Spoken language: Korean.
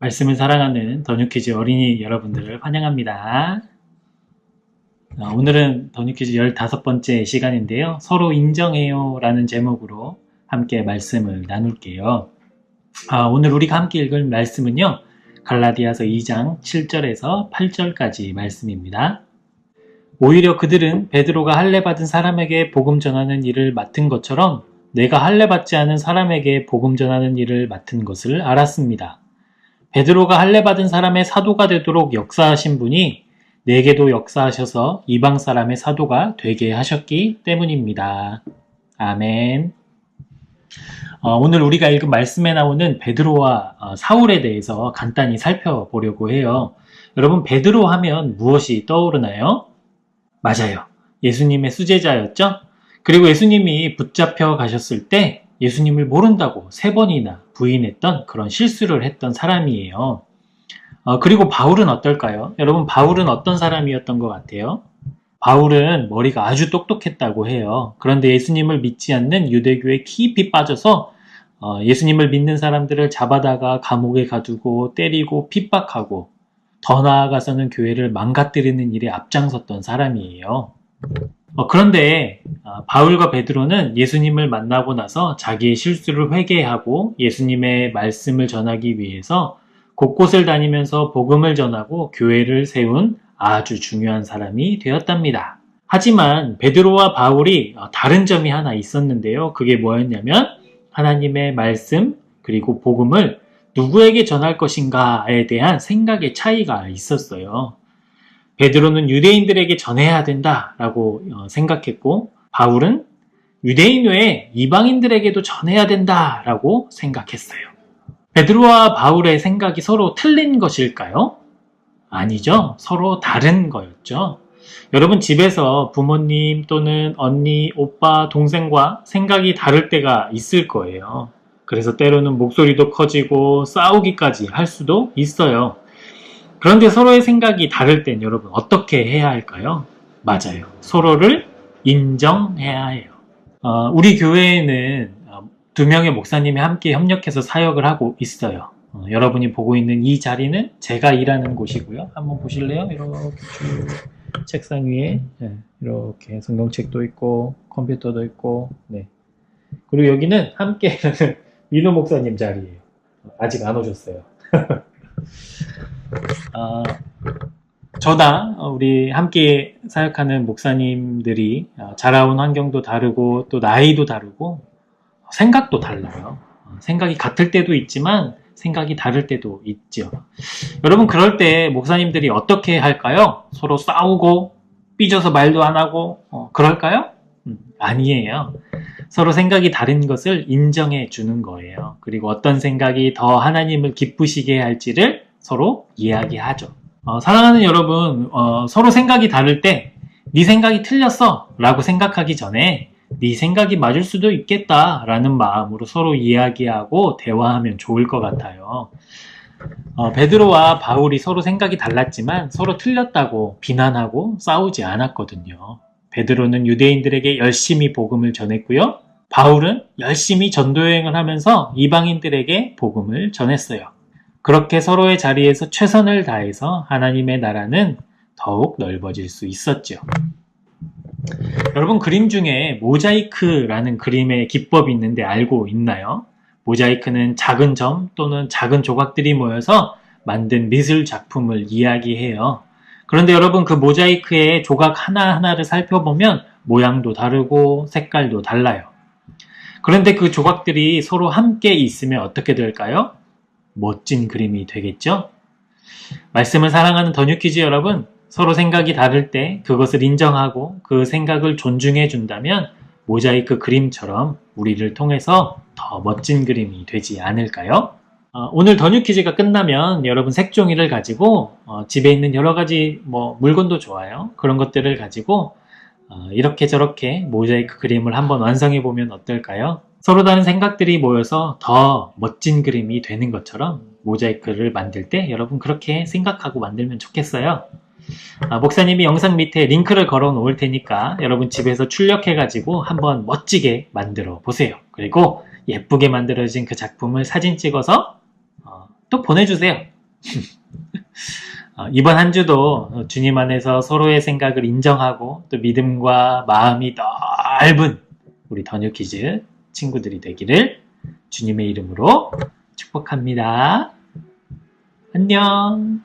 말씀을 사랑하는 더뉴키즈 어린이 여러분들을 환영합니다. 오늘은 더뉴키즈 15번째 시간인데요. 서로 인정해요 라는 제목으로 함께 말씀을 나눌게요. 오늘 우리가 함께 읽을 말씀은요. 갈라디아서 2장 7절에서 8절까지 말씀입니다. 오히려 그들은 베드로가 할례받은 사람에게 복음 전하는 일을 맡은 것처럼 내가 할례받지 않은 사람에게 복음 전하는 일을 맡은 것을 알았습니다. 베드로가 할례받은 사람의 사도가 되도록 역사하신 분이 내게도 역사하셔서 이방 사람의 사도가 되게 하셨기 때문입니다. 아멘. 오늘 우리가 읽은 말씀에 나오는 베드로와 사울에 대해서 간단히 살펴보려고 해요. 여러분, 베드로 하면 무엇이 떠오르나요? 맞아요. 예수님의 수제자였죠? 그리고 예수님이 붙잡혀 가셨을 때 예수님을 모른다고 3번이나 부인했던 그런 실수를 했던 사람이에요. 그리고 바울은 어떨까요? 여러분, 바울은 어떤 사람이었던 것 같아요? 바울은 머리가 아주 똑똑했다고 해요. 그런데 예수님을 믿지 않는 유대교에 깊이 빠져서 예수님을 믿는 사람들을 잡아다가 감옥에 가두고 때리고 핍박하고 더 나아가서는 교회를 망가뜨리는 일에 앞장섰던 사람이에요. 그런데 바울과 베드로는 예수님을 만나고 나서 자기의 실수를 회개하고 예수님의 말씀을 전하기 위해서 곳곳을 다니면서 복음을 전하고 교회를 세운 아주 중요한 사람이 되었답니다. 하지만 베드로와 바울이 다른 점이 하나 있었는데요. 그게 뭐였냐면 하나님의 말씀 그리고 복음을 누구에게 전할 것인가에 대한 생각의 차이가 있었어요. 베드로는 유대인들에게 전해야 된다라고 생각했고 바울은 유대인 외에 이방인들에게도 전해야 된다라고 생각했어요. 베드로와 바울의 생각이 서로 틀린 것일까요? 아니죠. 서로 다른 거였죠. 여러분, 집에서 부모님 또는 언니, 오빠, 동생과 생각이 다를 때가 있을 거예요. 그래서 때로는 목소리도 커지고 싸우기까지 할 수도 있어요. 그런데 서로의 생각이 다를 땐 여러분 어떻게 해야 할까요? 맞아요. 서로를 인정해야 해요. 우리 교회에는 2명의 목사님이 함께 협력해서 사역을 하고 있어요. 여러분이 보고 있는 이 자리는 제가 일하는 곳이고요. 한번 보실래요? 이렇게 쭉 책상 위에 이렇게 성경책도 있고 컴퓨터도 있고 그리고 여기는 함께 일하는 민호 목사님 자리예요. 아직 안 오셨어요. 저다 우리 함께 사역하는 목사님들이 자라온 환경도 다르고 또 나이도 다르고 생각도 달라요. 생각이 같을 때도 있지만 생각이 다를 때도 있죠. 여러분, 그럴 때 목사님들이 어떻게 할까요? 서로 싸우고 삐져서 말도 안 하고 그럴까요? 아니에요. 서로 생각이 다른 것을 인정해 주는 거예요. 그리고 어떤 생각이 더 하나님을 기쁘시게 할지를 서로 이야기하죠. 사랑하는 여러분, 서로 생각이 다를 때 네 생각이 틀렸어 라고 생각하기 전에 네 생각이 맞을 수도 있겠다 라는 마음으로 서로 이야기하고 대화하면 좋을 것 같아요. 베드로와 바울이 서로 생각이 달랐지만 서로 틀렸다고 비난하고 싸우지 않았거든요. 베드로는 유대인들에게 열심히 복음을 전했고요. 바울은 열심히 전도여행을 하면서 이방인들에게 복음을 전했어요. 그렇게 서로의 자리에서 최선을 다해서 하나님의 나라는 더욱 넓어질 수 있었죠. 여러분, 그림 중에 모자이크라는 그림의 기법이 있는데 알고 있나요? 모자이크는 작은 점 또는 작은 조각들이 모여서 만든 미술 작품을 이야기해요. 그런데 여러분, 그 모자이크의 조각 하나하나를 살펴보면 모양도 다르고 색깔도 달라요. 그런데 그 조각들이 서로 함께 있으면 어떻게 될까요? 멋진 그림이 되겠죠? 말씀을 사랑하는 더뉴키즈 여러분, 서로 생각이 다를 때 그것을 인정하고 그 생각을 존중해 준다면 모자이크 그림처럼 우리를 통해서 더 멋진 그림이 되지 않을까요? 오늘 더뉴키즈가 끝나면 여러분 색종이를 가지고 집에 있는 여러 가지 물건도 좋아요. 그런 것들을 가지고 이렇게 저렇게 모자이크 그림을 한번 완성해 보면 어떨까요? 서로 다른 생각들이 모여서 더 멋진 그림이 되는 것처럼 모자이크를 만들 때 여러분 그렇게 생각하고 만들면 좋겠어요. 목사님이 영상 밑에 링크를 걸어 놓을 테니까 여러분 집에서 출력해 가지고 한번 멋지게 만들어 보세요. 그리고 예쁘게 만들어진 그 작품을 사진 찍어서 또 보내주세요. 이번 한 주도 주님 안에서 서로의 생각을 인정하고 또 믿음과 마음이 넓은 우리 더뉴키즈 친구들이 되기를 주님의 이름으로 축복합니다. 안녕.